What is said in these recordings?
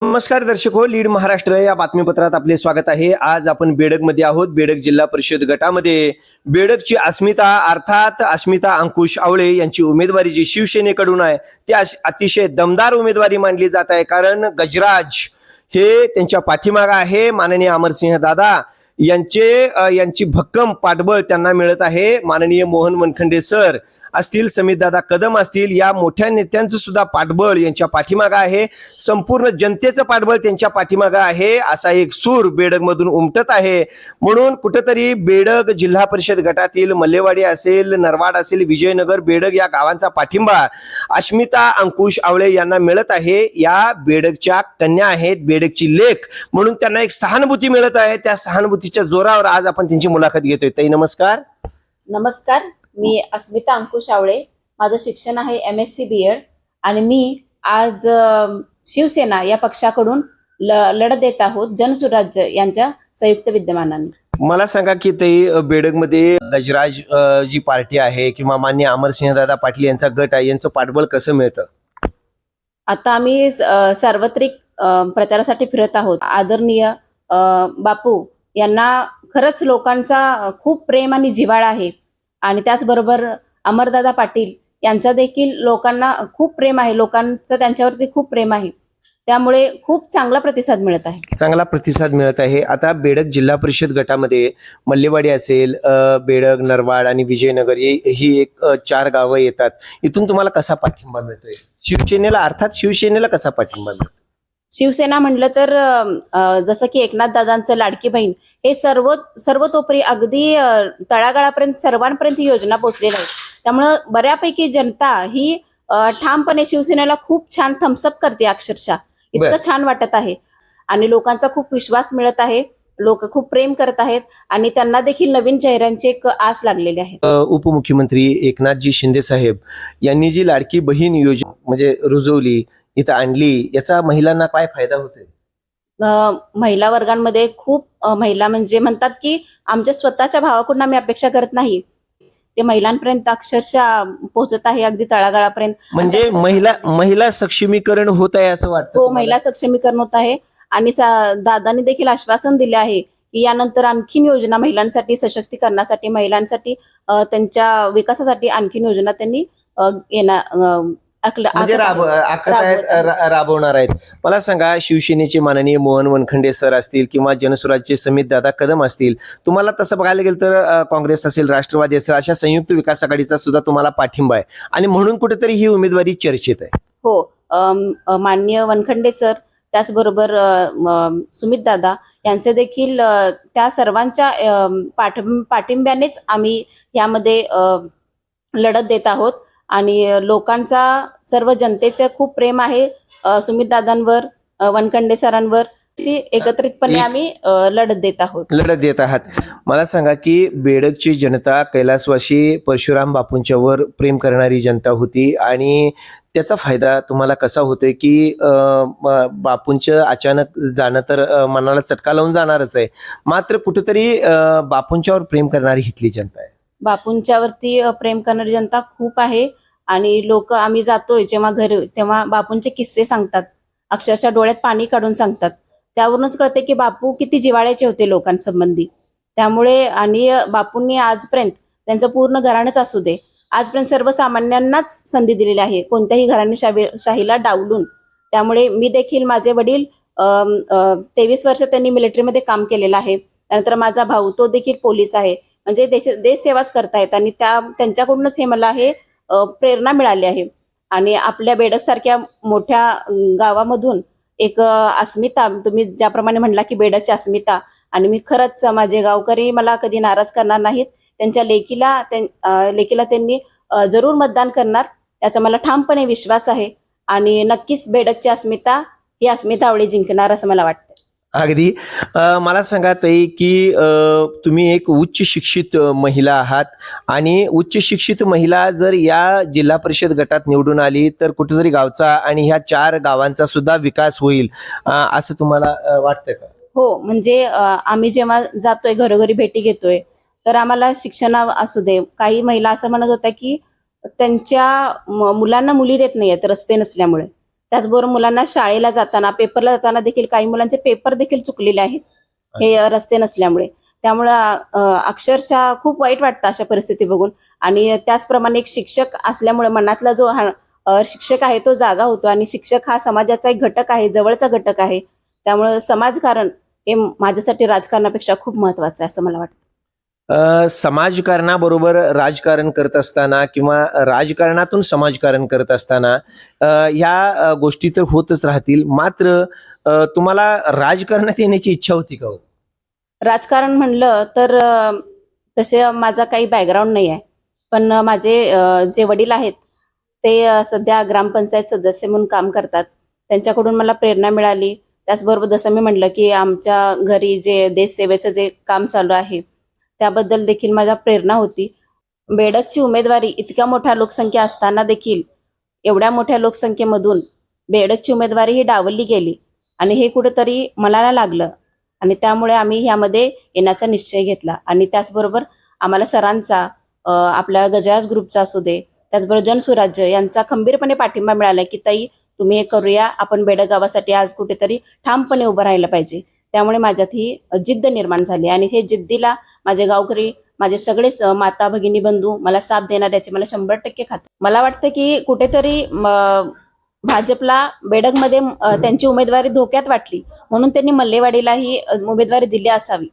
नमस्कार दर्शक हो, लीड महाराष्ट्र या बातमीपत्रात आपले स्वागत आहे। आज आपण बेडगमध्ये आहोत। बेडग जिल्हा परिषद गटामध्ये बेडगची अस्मिता अर्थात अस्मिता अंकुश आवळे यांची उमेदवारी जी शिवसेनेकडून आहे ती अतिशय दमदार उमेदवारी मानली जात आहे। कारण गजराज हे त्यांच्या पाठीमागे आहे। माननीय अमरसिंह दादा यांची भक्कम पाठबळ त्यांना मिळत आहे। माननीय मोहन वनखंडे सर असतील, समितदादा कदम असतील, या मोठ्या नेत्यांचं सुद्धा पाठबळ यांच्या पाठीमागे आहे। संपूर्ण जनतेचं पाठबळ त्यांच्या पाठीमागे आहे। असा एक सूर बेडगमधून उमटत आहे। म्हणून कुठेतरी बेडग जिल्हा परिषद गटातील मल्लेवाडी असेल, नरवाड असेल, विजयनगर, बेडग या गावांचा पाठिंबा अस्मिता अंकुश आवळे यांना मिळत आहे। या बेडगच्या कन्या आहेत, बेडगची लेक, म्हणून त्यांना एक सहानुभूती मिळत आहे। त्या सहानुभूतीच्या जोरावर आज आपण त्यांची मुलाखत घेतोय। ताई नमस्कार। नमस्कार, मी अस्मिता अंकुश आवळे, माझं शिक्षण आहे MSc BEd आणि मी आज शिवसेना या पक्षाकडून लढत देत आहोत जनसुराज्य यांच्या संयुक्त विद्यमानाने। मला सांगा की ताई, बेडगमध्ये गजराज जी पार्टी आहे किंवा माननीय अमरसिंह दादा पाटील यांचा गट आहे, यांचं पाठबळ कसं मिळतं? आता आम्ही सार्वत्रिक प्रचारासाठी फिरत आहोत। आदरणीय बापू यांना खरंच लोकांचा खूप प्रेम आणि जिव्हाळा आहे आणि त्याचबरोबर अमरदादा पाटील यांचा देखील लोकांना खूप प्रेम आहे, लोकांचं त्यांच्यावरती खूप प्रेम आहे, त्यामुळे खूप चांगला प्रतिसाद मिळत आहे। चांगला प्रतिसाद मिळत आहे। आता बेडग जिल्हा परिषद गटामध्ये मल्लेवाडी असेल, बेडग, नरवाड आणि विजयनगर ही एक 4 गावं येतात। इथून तुम्हाला कसा पाठिंबा मिळतोय शिवसेनेला, अर्थात शिवसेनेला कसा पाठिंबा मिळतो? शिवसेना म्हणलं तर जसं की एकनाथ दादांचं लाडकी बहीण हे सर्वतोपरी अगदी तळागाळापर्यंत सर्वांपर्यंत योजना पोहोचलेल्या आहेत। त्यामुळं बऱ्यापैकी जनता ही ठामपणे शिवसेनेला खूप छान थम्सअप करते, अक्षरशः इतकं छान वाटत आहे आणि लोकांचा खूप विश्वास मिळत आहे। लोक खूप प्रेम करत आहेत आणि त्यांना देखील नवीन चेहऱ्यांची एक आस लागलेली आहे। उपमुख्यमंत्री एकनाथजी शिंदे साहेब यांनी जी लाडकी बहीण योजना म्हणजे रुजवली, इथं आणली, याचा महिलांना काय फायदा होतोय? महिला वर्गांमध्ये खूप महिला म्हणजे म्हणतात की आमच्या स्वतःच्या भावाकडून आम्ही अपेक्षा करत नाही, ते महिलांपर्यंत अक्षरशः पोहोचत आहे, अगदी तळागाळापर्यंत। म्हणजे महिला सक्षमीकरण होत आहे असं वाटतं? हो, महिला सक्षमीकरण होत आहे आणि दादांनी देखील आश्वासन दिले आहे की यानंतर आणखीन योजना महिलांसाठी, सशक्तीकरणासाठी, महिलांसाठी, त्यांच्या विकासासाठी आणखीन योजना त्यांनी राबवणार आहेत। मला सांगा, शिवसेनेचे माननीय मोहन वनखंडे सर असतील किंवा जनसुराज्यचे समितदादा कदम असतील, तुम्हाला तसं बघायला गेलं तर काँग्रेस असेल, राष्ट्रवादी असेल, अशा संयुक्त विकास आघाडीचा सुद्धा तुम्हाला पाठिंबा आहे आणि म्हणून कुठेतरी ही उमेदवारी चर्चेत आहे। हो, माननीय वनखंडे सर, त्याचबरोबर सुमित दादा यांचे देखील त्या सर्वांच्या पाठिंब्यानेच आम्ही यामध्ये लढत देत आहोत आणि लोकांचा, सर्व जनतेचे खूप प्रेम आहे सुमित दादांवर, वनखंडे सरांवर। एकत्रितपणे आम्ही लढत देत आहात। मला सांगा की बेडगची जनता कैलासवासी परशुराम बापूंच्यावर प्रेम करणारी जनता होती आणि त्याचा फायदा तुम्हाला कसा होतोय की बापूंचं अचानक जाणं तर मनाला चटका लावून जाणारच आहे, मात्र कुठेतरी बापूंच्यावर प्रेम करणारी हितली जनता आहे। बापूंच्यावरती प्रेम करणारी जनता खूप आहे आणि लोक, आम्ही जातोय जेव्हा घरी, तेव्हा बापूंचे किस्से सांगतात, अक्षरशः डोळ्यात पाणी काढून सांगतात। त्यावरूनच कळते की बापू किती जिव्हाळ्याचे होते लोकांसंबंधी। त्यामुळे आणि बापूंनी आजपर्यंत, त्यांचं पूर्ण घराणंच असू दे, आजपर्यंत सर्वसामान्यांनाच संधी दिलेली आहे, कोणत्याही घराणेशाहीला डावलून। त्यामुळे मी देखील, माझे वडील 23 वर्ष त्यांनी मिलिटरीमध्ये काम केलेलं आहे, त्यानंतर माझा भाऊ, तो देखील पोलीस आहे, म्हणजे देश सेवाच करतायत आणि त्यांच्याकडूनच हे मला हे प्रेरणा मिळाली आहे। आणि आपल्या बेडग सारख्या मोठ्या गावामधून एक अस्मिता, तुम्ही ज्याप्रमाणे म्हणला की बेडगची अस्मिता, आणि मी खरंच, माझे गावकरी मला कधी नाराज करणार नाहीत, त्यांच्या लेकीला त्यांनी जरूर मतदान करणार याचा मला ठामपणे विश्वास आहे आणि नक्कीच बेडगची अस्मिता ही अस्मिता आवळे जिंकणार असं मला वाटतं। अगदी। मला सांगा ताई की तुम्ही एक उच्च शिक्षित महिला आहात आणि उच्च शिक्षित महिला जर या जिल्हा परिषद गटात निवडून आली तर कुठेतरी गावचा आणि ह्या 4 गावांचा सुद्धा विकास होईल असं तुम्हाला वाटतं का? हो, म्हणजे आम्ही जेव्हा जातोय, घरोघरी भेटी घेतोय, तर आम्हाला शिक्षण असू दे, काही महिला असं म्हणत होत्या की त्यांच्या मुलांना मुली देत नाहीयेत रस्ते नसल्यामुळे, त्याचबरोबर मुलांना शाळेला जाताना पेपरला जाताना देखील काही मुलांचे पेपर देखील चुकलेले आहेत हे रस्ते नसल्यामुळे. त्यामुळं अक्षरशः खूप वाईट वाटतं अशा परिस्थिती बघून. आणि त्याचप्रमाणे एक शिक्षक असल्यामुळे मनातला जो शिक्षक आहे तो जागा होतो आणि शिक्षक हा समाजाचा एक घटक आहे, जवळचा घटक आहे. त्यामुळे समाजकारण हे माझ्यासाठी राजकारणापेक्षा खूप महत्वाचं आहे असं मला वाटतं. समाजकारणाबरोबर राजकारण करत असताना किंवा राजकारणातून समाजकारण करत असताना ह्या गोष्टी तर होतच राहतील. मात्र तुम्हाला राजकारणात येण्याची इच्छा होती का हो? राजकारण म्हणलं तर तसे माझा काही बॅकग्राऊंड नाही आहे. पण माझे जे वडील आहेत ते सध्या ग्रामपंचायत सदस्य म्हणून काम करतात. त्यांच्याकडून मला प्रेरणा मिळाली. त्याचबरोबर जसं मी म्हटलं की आमच्या घरी जे देशसेवेचं जे काम चालू आहे त्याबद्दल देखील माझ्या प्रेरणा होती. बेडगची उमेदवारी इतक्या मोठ्या लोकसंख्या असताना देखील एवढ्या मोठ्या लोकसंख्येमधून बेडगची उमेदवारी ही डावलली गेली आणि हे कुठेतरी मनाला लागलं आणि त्यामुळे आम्ही ह्यामध्ये येण्याचा निश्चय घेतला. आणि त्याचबरोबर आम्हाला सरांचा आपल्या गजराज ग्रुपचा असू दे, त्याचबरोबर जनसुराज्य यांचा खंबीरपणे पाठिंबा मिळाला की ताई तुम्ही हे करूया, आपण बेडग गावासाठी आज कुठेतरी ठामपणे उभं राहिलं पाहिजे. त्यामुळे माझ्यात ही जिद्द निर्माण झाली आणि हे जिद्दीला माझे गावकरी, माझे सगळेच माता भगिनी बंधू मला साथ देणार याची मला 100% खात्री. मला वाटतं की कुठेतरी भाजपला बेडगमध्ये त्यांची उमेदवारी धोक्यात वाटली म्हणून त्यांनी मल्लेवाडीला ही उमेदवारी दिली असावी.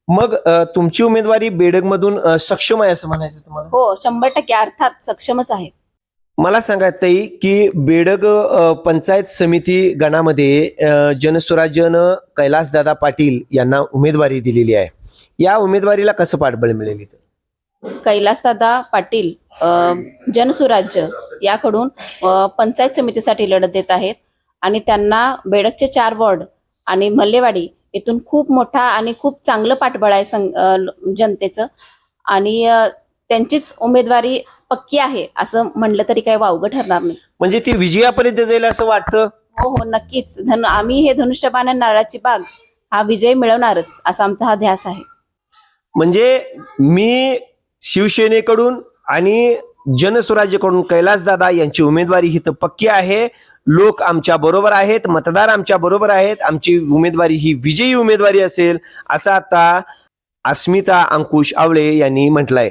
मग तुमची उमेदवारी बेडगमधून सक्षम आहे असं म्हणायचं तुम्हाला? हो, 100% अर्थात सक्षमच आहे. मला सांगा ताई की बेडग पंचायत समिती गणामध्ये जनस्वराज्यनं कैलासदादा पाटील यांना उमेदवारी दिलेली आहे. या उमेदवारीला कसं पाठबळ मिळेल? कैलासदादा पाटील जनसुराज्य याकडून पंचायत समितीसाठी लढत देत आहेत आणि त्यांना बेडगचे 4 वॉर्ड आणि मल्लेवाडी येथून खूप मोठा आणि खूप चांगलं पाठबळ आहे जनतेचं. आणि त्यांचीच उमेदवारी पक्की आहे असं म्हणलं तरी काही वावगं ठरणार नाही. म्हणजे ती विजयापर्यंत जाईल असं वाटतं? हो हो, नक्कीच. आम्ही हे धनुष्यबाण आणि नारळाची बाग हा विजय मिळवणारच असा आमचा हा ध्यास आहे. म्हणजे मी शिवसेनेकडून आणि जनस्वराज्यकडून कैलासदादा यांची उमेदवारी ही तर पक्की आहे. लोक आमच्या बरोबर आहेत, मतदार आमच्या बरोबर आहेत. आमची उमेदवारी ही विजयी उमेदवारी असेल असं आता अस्मिता अंकुश आवळे यांनी म्हटलंय.